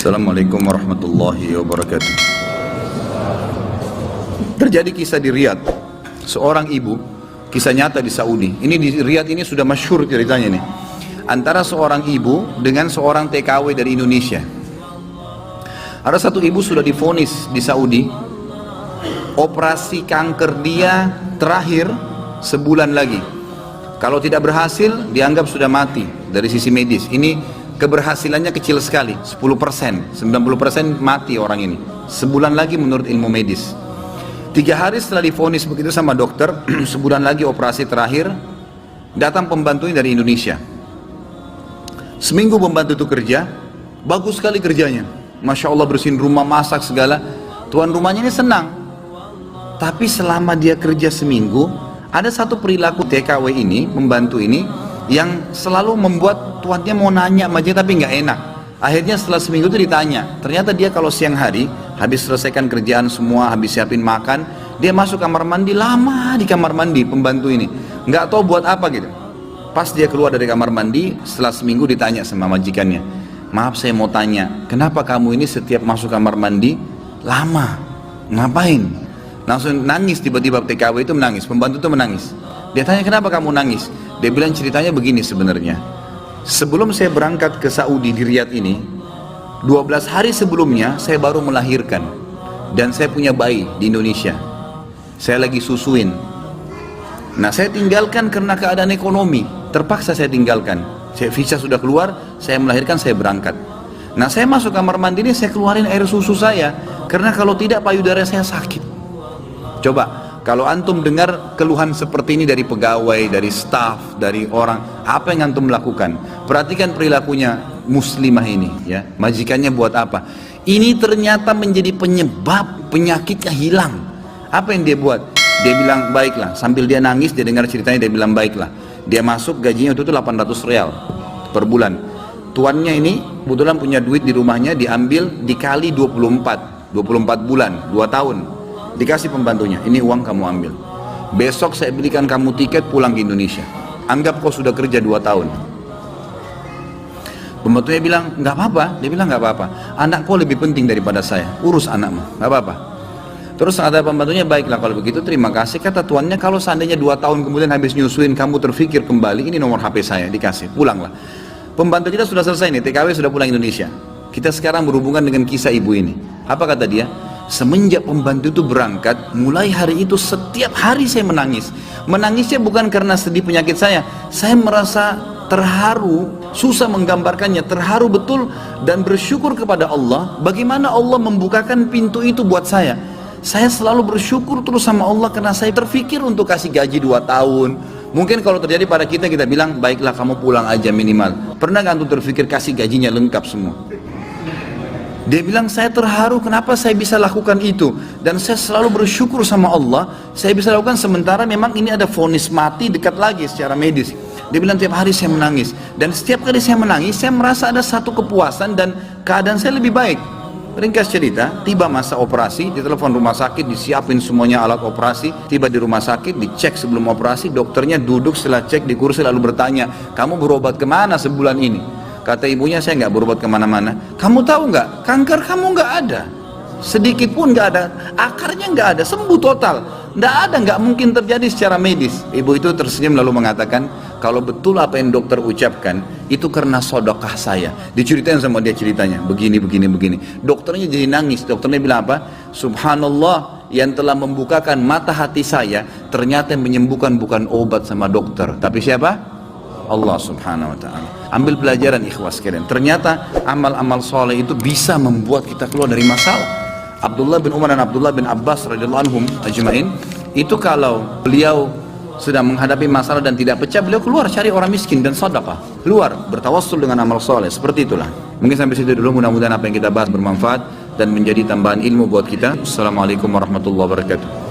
Assalamualaikum warahmatullahi wabarakatuh. Terjadi kisah di Riyadh, seorang ibu, kisah nyata di Saudi. Ini di Riyadh ini sudah masyhur ceritanya nih. Antara seorang ibu dengan seorang TKW dari Indonesia. Ada satu ibu sudah divonis di Saudi, operasi kanker dia terakhir sebulan lagi. Kalau tidak berhasil, dianggap sudah mati dari sisi medis. Ini keberhasilannya kecil sekali, 10%, 90% mati orang ini. Sebulan lagi menurut ilmu medis. 3 hari setelah divonis begitu sama dokter, sebulan lagi operasi terakhir, datang pembantunya dari Indonesia. Seminggu pembantu itu kerja, bagus sekali kerjanya. Masya Allah bersihin rumah, masak segala. Tuan rumahnya ini senang. Tapi selama dia kerja seminggu, ada satu perilaku TKW ini, membantu ini, yang selalu membuat tuannya mau nanya aja tapi nggak enak. Akhirnya setelah seminggu itu ditanya, ternyata dia kalau siang hari habis selesaikan kerjaan semua, habis siapin makan, dia masuk kamar mandi, lama di kamar mandi pembantu ini, nggak tahu buat apa gitu. Pas dia keluar dari kamar mandi setelah seminggu, ditanya sama majikannya, maaf saya mau tanya, kenapa kamu ini setiap masuk kamar mandi lama, ngapain? Langsung nangis, tiba-tiba TKW itu menangis, pembantu itu menangis. Dia tanya, kenapa kamu nangis? Dia bilang ceritanya begini sebenarnya. Sebelum saya berangkat ke Saudi di Riyadh ini, 12 hari sebelumnya saya baru melahirkan. Dan saya punya bayi di Indonesia. Saya lagi susuin. Nah saya tinggalkan karena keadaan ekonomi. Terpaksa saya tinggalkan. Visa sudah keluar, saya melahirkan, saya berangkat. Nah saya masuk kamar mandi ini, saya keluarin air susu saya. Karena kalau tidak payudara saya sakit. Coba. Kalau antum dengar keluhan seperti ini dari pegawai, dari staf, dari orang, apa yang antum lakukan? Perhatikan perilakunya muslimah ini, ya. Majikannya buat apa? Ini ternyata menjadi penyebab penyakitnya hilang. Apa yang dia buat? Dia bilang baiklah. Sambil dia nangis, dia dengar ceritanya, dia bilang baiklah. Dia masuk, gajinya itu 800 rial per bulan. Tuannya ini kebetulan punya duit di rumahnya, diambil dikali 24 bulan, 2 tahun. Dikasih pembantunya, ini uang kamu ambil. Besok saya belikan kamu tiket pulang ke Indonesia. Anggap kau sudah kerja 2 tahun. Pembantunya bilang, nggak apa-apa. Dia bilang nggak apa-apa. Anak kau lebih penting daripada saya. Urus anakmu, nggak apa-apa. Terus kata pembantunya, baiklah kalau begitu terima kasih. Kata tuannya, kalau seandainya 2 tahun kemudian habis nyusuin kamu terfikir kembali, ini nomor HP saya, dikasih, pulanglah. Pembantu kita sudah selesai nih, TKW sudah pulang Indonesia. Kita sekarang berhubungan dengan kisah ibu ini. Apa kata dia? Semenjak pembantu itu berangkat, mulai hari itu setiap hari saya menangis. Menangisnya bukan karena sedih penyakit saya merasa terharu, susah menggambarkannya, terharu betul dan bersyukur kepada Allah. Bagaimana Allah membukakan pintu itu buat saya. Saya selalu bersyukur terus sama Allah karena saya terfikir untuk kasih gaji 2 tahun. Mungkin kalau terjadi pada kita, kita bilang, baiklah kamu pulang aja minimal. Pernah gak untuk terfikir kasih gajinya lengkap semua? Dia bilang, saya terharu kenapa saya bisa lakukan itu. Dan saya selalu bersyukur sama Allah, saya bisa lakukan sementara memang ini ada vonis mati dekat lagi secara medis. Dia bilang, tiap hari saya menangis. Dan setiap kali saya menangis, saya merasa ada satu kepuasan dan keadaan saya lebih baik. Ringkas cerita, tiba masa operasi, ditelepon rumah sakit, disiapin semuanya alat operasi. Tiba di rumah sakit, dicek sebelum operasi, dokternya duduk setelah cek di kursi lalu bertanya, kamu berobat kemana sebulan ini? Kata ibunya, saya nggak berobat kemana-mana. Kamu tahu nggak, kanker kamu nggak ada, sedikit pun nggak ada, akarnya nggak ada, sembuh total, nggak ada, nggak mungkin terjadi secara medis. Ibu itu tersenyum lalu mengatakan, kalau betul apa yang dokter ucapkan, itu karena sedekah saya. Diceritain sama dia ceritanya, begini. Dokternya jadi nangis. Dokternya bilang apa? Subhanallah, yang telah membukakan mata hati saya, ternyata yang menyembuhkan bukan obat sama dokter, tapi siapa? Allah subhanahu wa ta'ala. Ambil pelajaran ikhwas sekalian. Ternyata amal-amal soleh itu bisa membuat kita keluar dari masalah. Abdullah bin Umar dan Abdullah bin Abbas radhiyallahu anhum ajma'in, itu kalau beliau sedang menghadapi masalah dan tidak pecah, beliau keluar cari orang miskin dan sedekah. Keluar bertawassul dengan amal soleh. Seperti itulah. Mungkin sampai situ dulu, mudah-mudahan apa yang kita bahas bermanfaat dan menjadi tambahan ilmu buat kita. Assalamualaikum warahmatullahi wabarakatuh.